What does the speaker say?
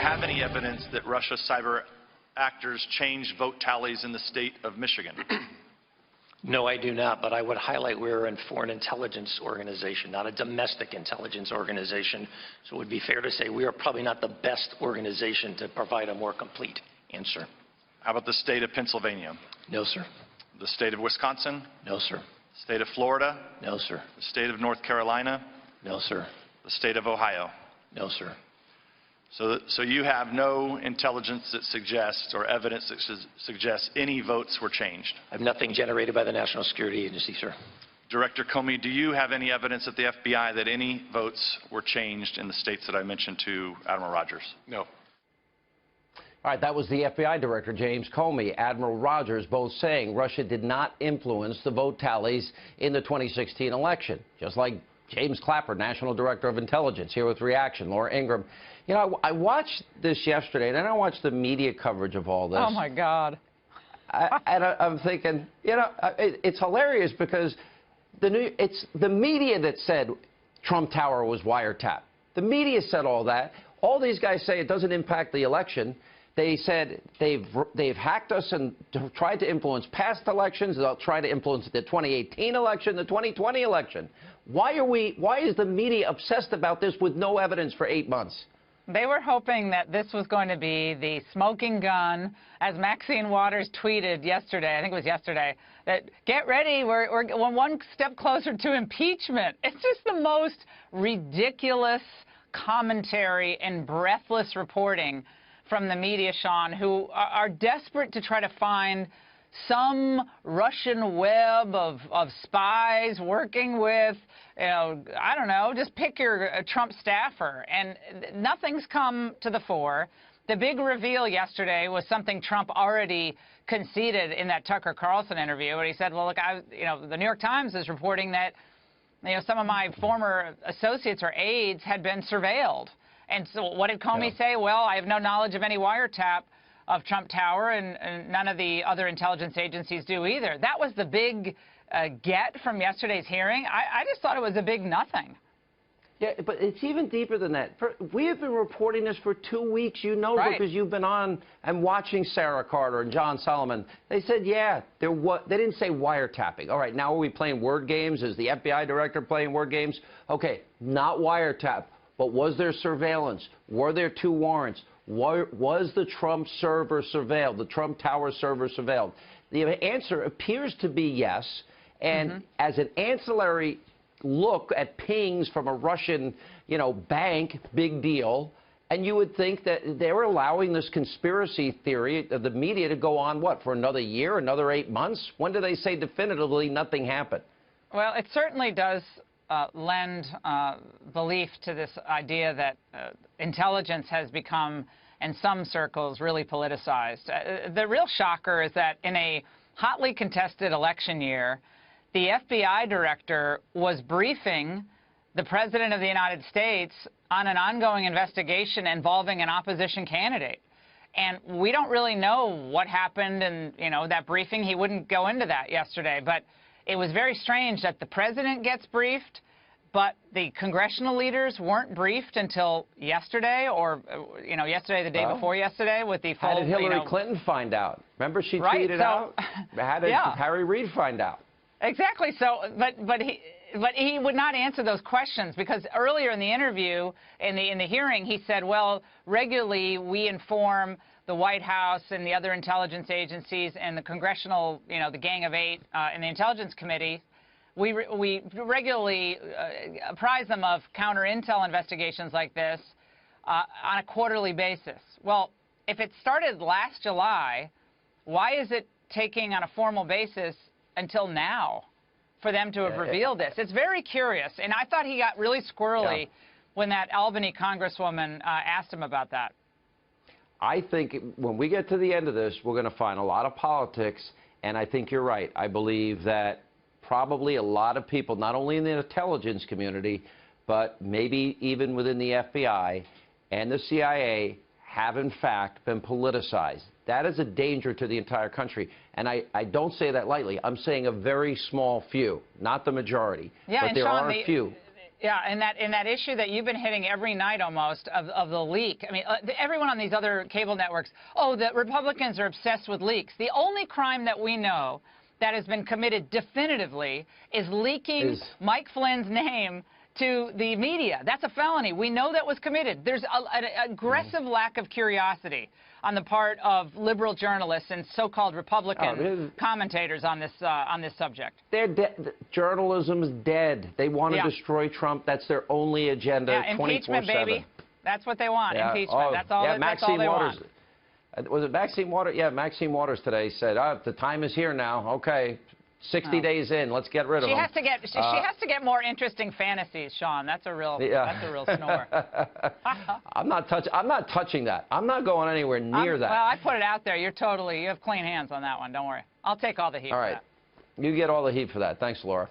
have any evidence that Russia's cyber actors changed vote tallies in the state of Michigan? No, I do not, but I would highlight we're a foreign intelligence organization, not a domestic intelligence organization. So it would be fair to say we are probably not the best organization to provide a more complete answer. How about the state of Pennsylvania? No, sir. The state of Wisconsin? No, sir. The state of Florida? No, sir. The state of North Carolina? No, sir. The state of Ohio? No, sir. So you have no intelligence that suggests or evidence that suggests any votes were changed? I have nothing generated by the National Security Agency, sir. Director Comey, do you have any evidence at the FBI that any votes were changed in the states that I mentioned to Admiral Rogers? No. All right, that was the FBI Director, James Comey, Admiral Rogers, both saying Russia did not influence the vote tallies in the 2016 election, just like James Clapper, National Director of Intelligence, here with reaction. Laura Ingraham. You know, I watched this yesterday, and then I watched the media coverage of all this. Oh, my God. I'm thinking, you know, it's hilarious because it's the media that said Trump Tower was wiretapped. The media said all that. All these guys say it doesn't impact the election. They said they've hacked us and tried to influence past elections. They'll try to influence the 2018 election, the 2020 election. Why is the media obsessed about this with no evidence for 8 months? They were hoping that this was going to be the smoking gun, as Maxine Waters tweeted yesterday, I think it was yesterday, that get ready, we're one step closer to impeachment. It's just the most ridiculous commentary and breathless reporting from the media, Sean, who are desperate to try to find some Russian web of spies working with, you know, I don't know, just pick your Trump staffer. And nothing's come to the fore. The big reveal yesterday was something Trump already conceded in that Tucker Carlson interview. And he said, well, look, the New York Times is reporting that, some of my former associates or aides had been surveilled. And so what did Comey say? Well, I have no knowledge of any wiretap of Trump Tower, and none of the other intelligence agencies do either. That was the big get from yesterday's hearing. I just thought it was a big nothing. Yeah, but it's even deeper than that. We have been reporting this for 2 weeks, Right. because you've been on and watching Sarah Carter and John Solomon. They said, yeah, they didn't say wiretapping. All right, now are we playing word games? Is the FBI director playing word games? Okay, not wiretap, but was there surveillance? Were there 2 warrants? Was the Trump server surveilled, the Trump Tower server surveilled? The answer appears to be yes. And as an ancillary look at pings from a Russian, bank, big deal. And you would think that they're allowing this conspiracy theory of the media to go on, what, for another year, another 8 months? When do they say definitively nothing happened? Well, it certainly does lend belief to this idea that intelligence has become, in some circles, really politicized. The real shocker is that in a hotly contested election year, the FBI director was briefing the President of the United States on an ongoing investigation involving an opposition candidate. And we don't really know what happened in, that briefing. He wouldn't go into that yesterday. But it was very strange that the President gets briefed, but the congressional leaders weren't briefed until yesterday, or, yesterday, the day before yesterday, with the full... How did Hillary Clinton find out? Remember, she tweeted out? How did Harry Reid find out? Exactly. So, but he would not answer those questions, because earlier in the interview, in the hearing, he said, well, regularly we inform the White House and the other intelligence agencies and the congressional, the Gang of Eight in the Intelligence Committee. We regularly apprise them of counter-intel investigations like this on a quarterly basis. Well, if it started last July, why is it taking on a formal basis until now for them to have revealed this? It's very curious. And I thought he got really squirrely when that Albany congresswoman asked him about that. I think when we get to the end of this, we're going to find a lot of politics. And I think you're right. I believe that probably a lot of people, not only in the intelligence community, but maybe even within the FBI and the CIA, have in fact been politicized. That is a danger to the entire country. And I don't say that lightly. I'm saying a very small few, not the majority. Yeah, but there Sean, are a few. Yeah, and that issue that you've been hitting every night almost of the leak. I mean, everyone on these other cable networks, oh, the Republicans are obsessed with leaks. The only crime that we know that has been committed definitively is leaking Mike Flynn's name to the media. That's a felony. We know that was committed. There's an aggressive lack of curiosity on the part of liberal journalists and so-called Republican commentators on this subject. They're dead. Journalism's dead. They want to destroy Trump. That's their only agenda. Yeah, impeachment, 24/7. baby. That's what they want. Yeah. Impeachment. Oh, that's all. Yeah, that's all they Waters. want. Was it Maxine Waters? Yeah, Maxine Waters today said, the time is here now. Okay. 60 days in, let's get rid of she them. Has to get, she has to get more interesting fantasies, Sean. That's a real snore. I'm not touching that. I'm not going anywhere near that. Well, I put it out there. You have clean hands on that one. Don't worry. I'll take all the heat all for right. that. You get all the heat for that. Thanks, Laura.